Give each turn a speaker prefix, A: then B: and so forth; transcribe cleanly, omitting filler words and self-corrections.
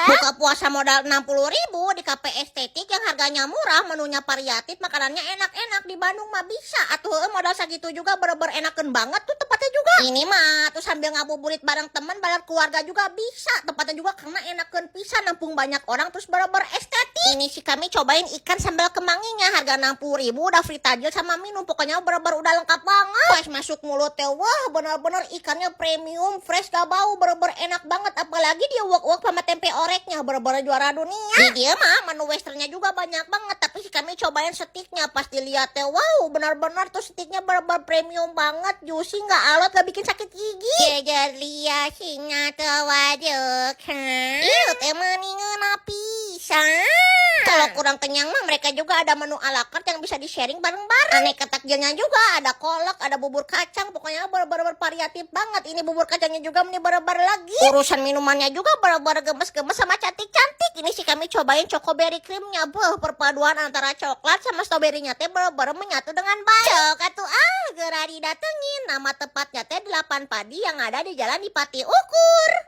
A: Buka puasa modal 60.000 di kafe estetik yang harganya murah, menunya variatif, makanannya enak-enak. Di Bandung mah bisa. Atuh modal segitu juga bener-bener enakeun banget tuh tempatnya juga. Ini mah tuh sambil ngabuburit bareng teman, bareng keluarga juga bisa. Tempatnya juga karena enakeun pisan, nampung banyak orang terus bener-bener estetik. Ini sih kami cobain ikan sambal kemanginya harga 60.000, udah free tajil sama minum. Pokoknya bener-bener udah lengkap banget. Pas masuk mulut teh, wah bener-bener ikannya premium, fresh, gak bau, bener-bener enak banget. Apalagi dia wok-wok sama tempe oreknya, bener-bener juara dunia. Di dia mah menu westernnya juga banyak banget, tapi sih kami cobain steaknya. Pas dilihat teh, wow bener-bener tuh steaknya bener-bener premium banget, juicy, gak alot, gak bikin sakit gigi. Jejer liat singa tewaduk, iu teh meningeun pisan. Kalau kurang kenyang mah mereka juga ada menu ala carte yang bisa di-sharing bareng-bareng. Aneka takjilnya juga, ada kolak, ada bubur kacang, pokoknya bener-bener variatif banget. Ini bubur kacangnya juga bener-bener lagi. Urusan minumannya juga bener-bener gemes-gemes sama cantik-cantik. Ini sih kami cobain chocoberry creamnya. Perpaduan antara coklat sama stroberinya teh bener-bener menyatu dengan baik. Cok atuh geura didatengin. Nama tepatnya teh 8 Padi yang ada di Jalan Dipati Ukur.